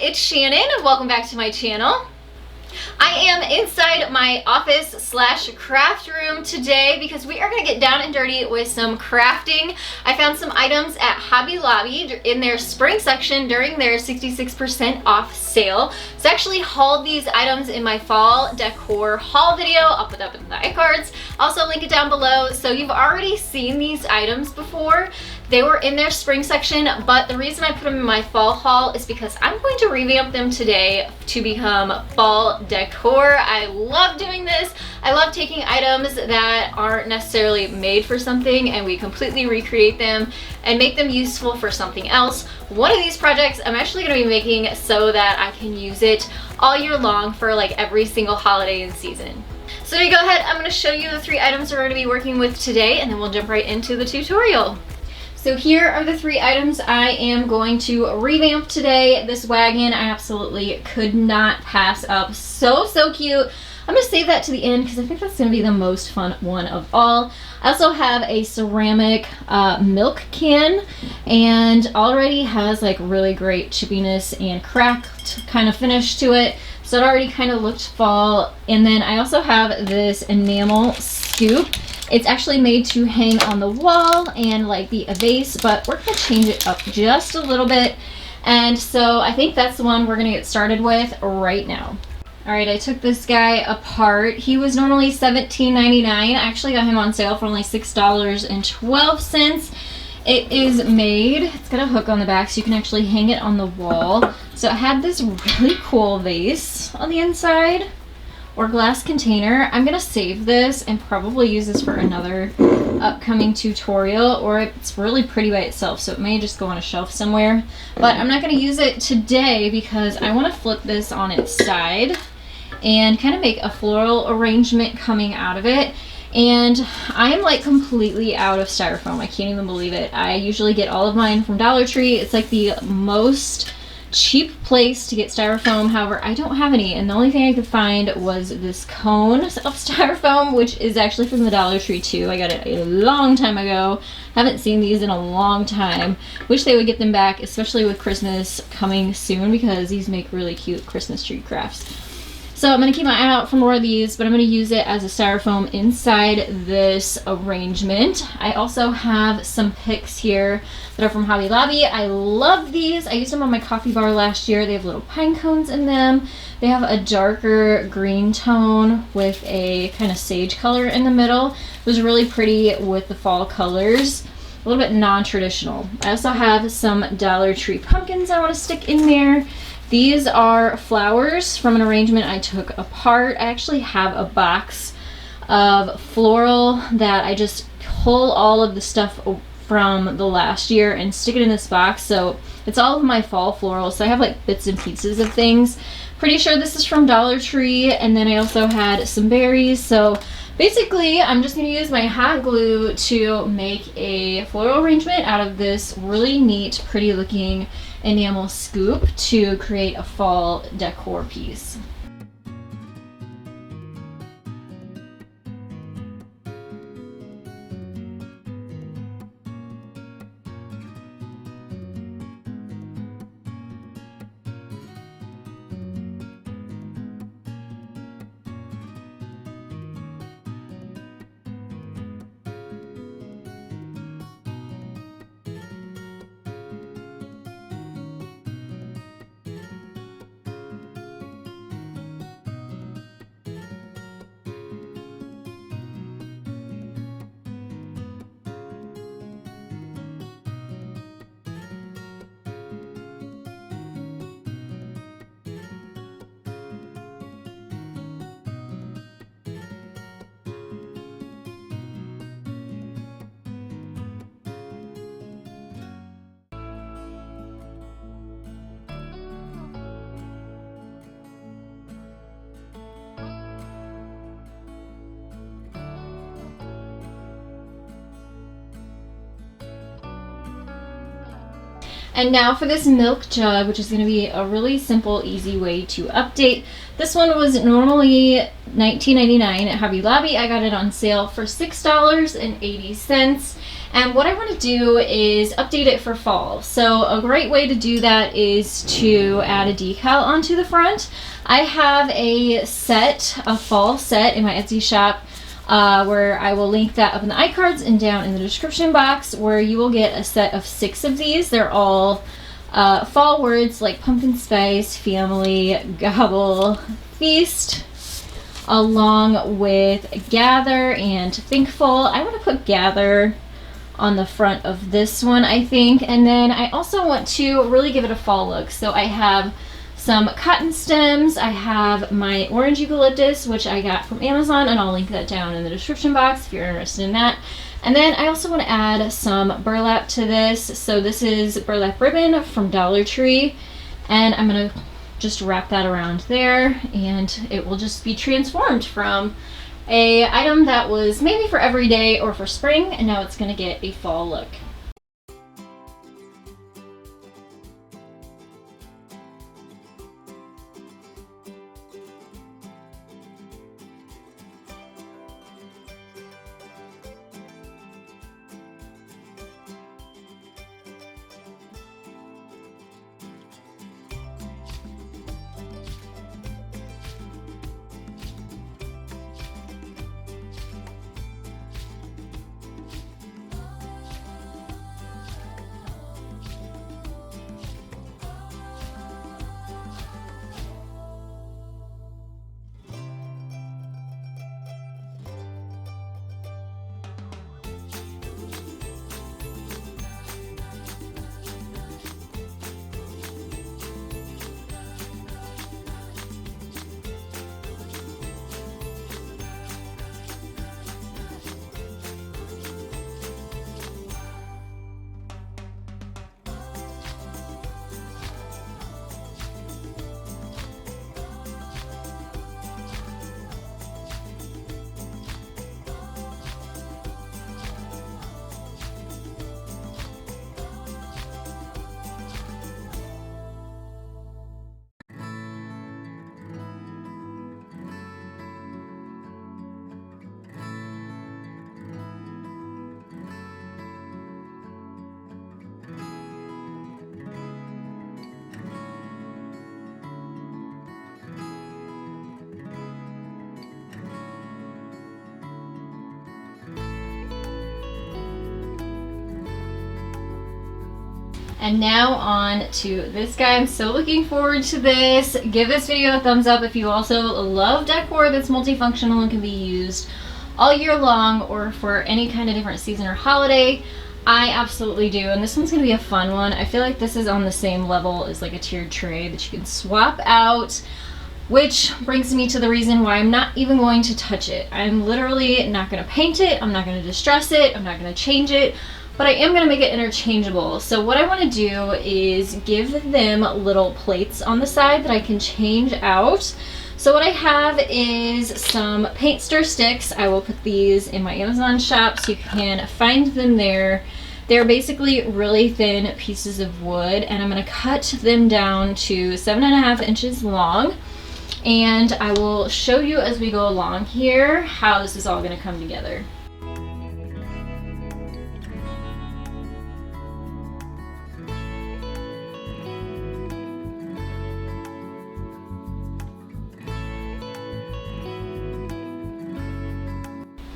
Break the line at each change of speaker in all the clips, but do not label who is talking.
it's Shannon. Welcome back to my channel. I am inside my office/craft room today because we are going to get down and dirty with some crafting. I found some items at Hobby Lobby in their spring section during their 66% off sale. So I actually hauled these items in my fall decor haul video. I'll put that in the iCards. Also link it down below. So you've already seen these items before. They were in their spring section, but the reason I put them in my fall haul is because I'm going to revamp them today to become fall decor. I love doing this. I love taking items that aren't necessarily made for something and we completely recreate them and make them useful for something else. One of these projects I'm actually going to be making so that I can use it all year long for like every single holiday and season. So to go ahead, I'm going to show you the 3 items we're going to be working with today, and then we'll jump right into the tutorial. So here are the 3 items I am going to revamp today. This wagon I absolutely could not pass up. So cute. I'm going to save that to the end because I think that's going to be the most fun one of all. I also have a ceramic milk can, and already has like really great chippiness and cracked kind of finish to it. So it already kind of looked fall. And then I also have this enamel scoop. It's actually made to hang on the wall and like be a vase, but we're going to change it up just a little bit. And so I think that's the one we're going to get started with right now. All right, I took this guy apart. He was normally $17.99. I actually got him on sale for only $6.12. It is made, it's got a hook on the back so you can actually hang it on the wall. So it had this really cool vase on the inside, or glass container. I'm gonna save this and probably use this for another upcoming tutorial, or it's really pretty by itself, so it may just go on a shelf somewhere. But I'm not gonna use it today because I wanna flip this on its side and kind of make a floral arrangement coming out of it. And I'm like completely out of styrofoam. I can't even believe it. I usually get all of mine from Dollar Tree. It's like the most cheap place to get styrofoam. However, I don't have any, and the only thing I could find was this cone of styrofoam, which is actually from the Dollar Tree too. I got it a long time ago. Haven't seen these in a long time. Wish they would get them back, especially with Christmas coming soon, because these make really cute Christmas tree crafts. So I'm going to keep my eye out for more of these, but I'm going to use it as a styrofoam inside this arrangement. I also have some picks here that are from Hobby Lobby. I love these. I used them on my coffee bar last year. They have little pine cones in them. They have a darker green tone with a kind of sage color in the middle. It was really pretty with the fall colors. A little bit non-traditional. I also have some Dollar Tree pumpkins I want to stick in there. These are flowers from an arrangement I took apart. I actually have a box of floral that I just pull all of the stuff from the last year and stick it in this box. So it's all of my fall florals. So I have like bits and pieces of things. Pretty sure this is from Dollar Tree. And then I also had some berries. So basically, I'm just going to use my hot glue to make a floral arrangement out of this really neat, pretty looking enamel scoop to create a fall decor piece. And now for this milk jug, which is going to be a really simple, easy way to update. This one was normally $19.99 at Hobby Lobby. I got it on sale for $6.80. And what I want to do is update it for fall. So a great way to do that is to add a decal onto the front. I have a fall set in my Etsy shop where I will link that up in the iCards and down in the description box, where you will get a set of 6 of these. They're all fall words like pumpkin spice, family, gobble, feast, along with gather and thankful. I want to put gather on the front of this one, I think. And then I also want to really give it a fall look. So I have some cotton stems. I have my orange eucalyptus, which I got from Amazon, and I'll link that down in the description box if you're interested in that. And then I also want to add some burlap to this. So this is burlap ribbon from Dollar Tree, and I'm going to just wrap that around there, and it will just be transformed from a item that was maybe for every day or for spring, and now it's going to get a fall look. And now on to this guy. I'm so looking forward to this. Give this video a thumbs up if you also love decor that's multifunctional and can be used all year long or for any kind of different season or holiday. I absolutely do, and this one's gonna be a fun one. I feel like this is on the same level as like a tiered tray that you can swap out, which brings me to the reason why I'm not even going to touch it. I'm literally not gonna paint it, I'm not gonna distress it, I'm not gonna change it, but I am gonna make it interchangeable. So what I wanna do is give them little plates on the side that I can change out. So what I have is some paint stir sticks. I will put these in my Amazon shop so you can find them there. They're basically really thin pieces of wood, and I'm gonna cut them down to 7.5 inches long. And I will show you as we go along here how this is all gonna come together.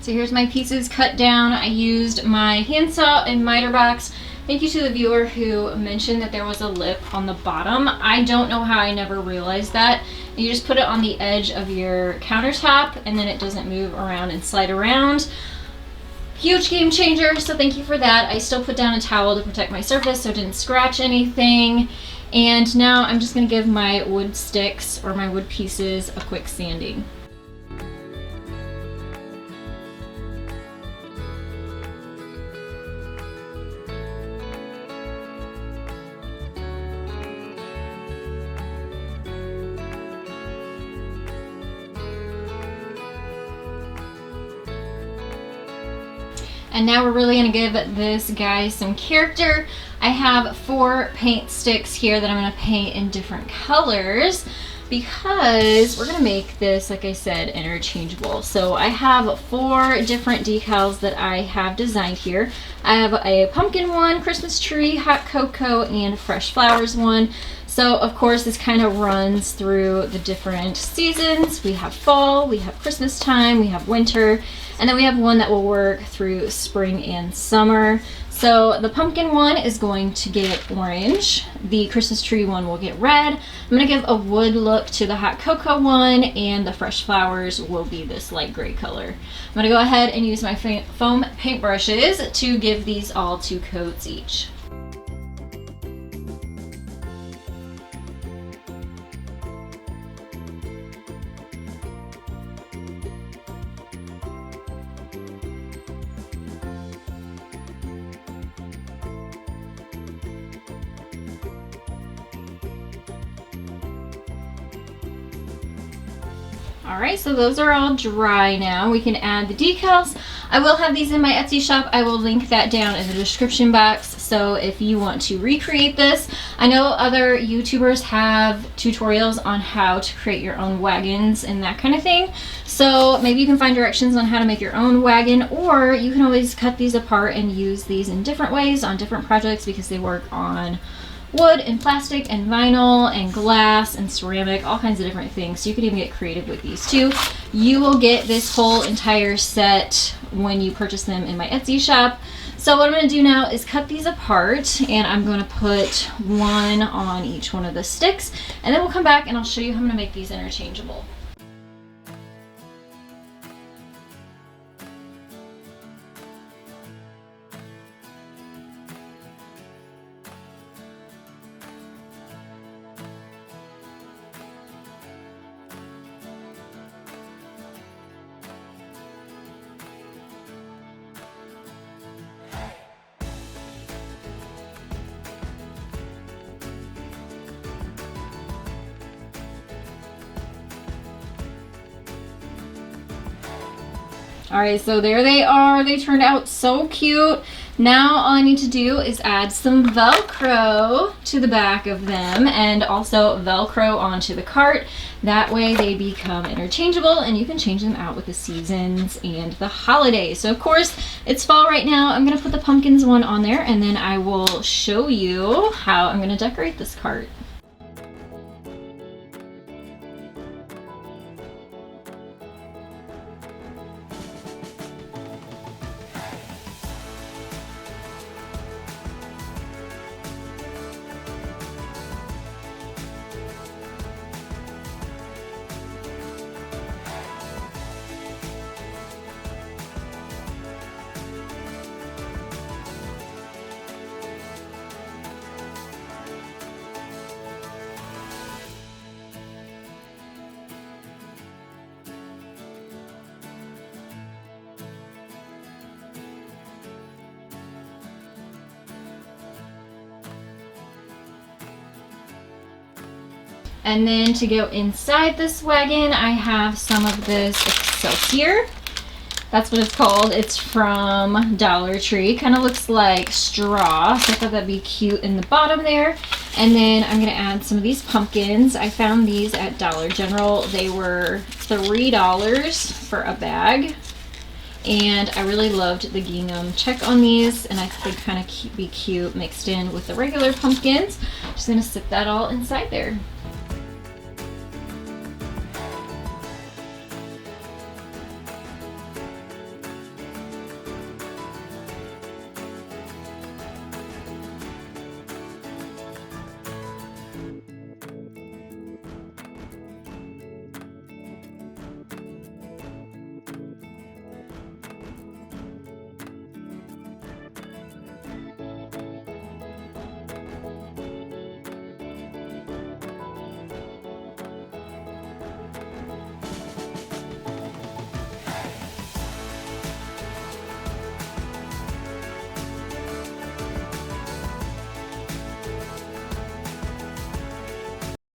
So here's my pieces cut down. I used my handsaw and miter box. Thank you to the viewer who mentioned that there was a lip on the bottom. I don't know how I never realized that. You just put it on the edge of your countertop and then it doesn't move around and slide around. Huge game changer, so thank you for that. I still put down a towel to protect my surface so it didn't scratch anything. And now I'm just gonna give my wood sticks or my wood pieces a quick sanding. And now we're really gonna give this guy some character. I have 4 paint sticks here that I'm going to paint in different colors because we're going to make this, like I said, interchangeable. So I have 4 different decals that I have designed here. I have a pumpkin one, Christmas tree, hot cocoa, and fresh flowers one. So of course this kind of runs through the different seasons. We have fall, we have Christmas time, we have winter, and then we have one that will work through spring and summer. So the pumpkin one is going to get orange. The Christmas tree one will get red. I'm going to give a wood look to the hot cocoa one, and the fresh flowers will be this light gray color. I'm going to go ahead and use my foam paint brushes to give these all 2 coats each. Alright, so those are all dry now. We can add the decals. I will have these in my Etsy shop. I will link that down in the description box. So if you want to recreate this, I know other YouTubers have tutorials on how to create your own wagons and that kind of thing. So maybe you can find directions on how to make your own wagon, or you can always cut these apart and use these in different ways on different projects because they work on wood and plastic and vinyl and glass and ceramic, all kinds of different things. So you can even get creative with these too. You will get this whole entire set when you purchase them in my Etsy shop. So what I'm going to do now is cut these apart, and I'm going to put one on each one of the sticks, and then we'll come back and I'll show you how I'm going to make these interchangeable. Alright, so there they are. They turned out so cute. Now all I need to do is add some Velcro to the back of them, and also Velcro onto the cart. That way they become interchangeable and you can change them out with the seasons and the holidays. So of course it's fall right now. I'm going to put the pumpkins one on there, and then I will show you how I'm going to decorate this cart. And then to go inside this wagon, I have some of this Excelsior. That's what it's called. It's from Dollar Tree. Kind of looks like straw, so I thought that'd be cute in the bottom there. And then I'm going to add some of these pumpkins. I found these at Dollar General. They were $3 for a bag. And I really loved the gingham check on these, and I thought they'd kind of be cute mixed in with the regular pumpkins. Just going to sit that all inside there.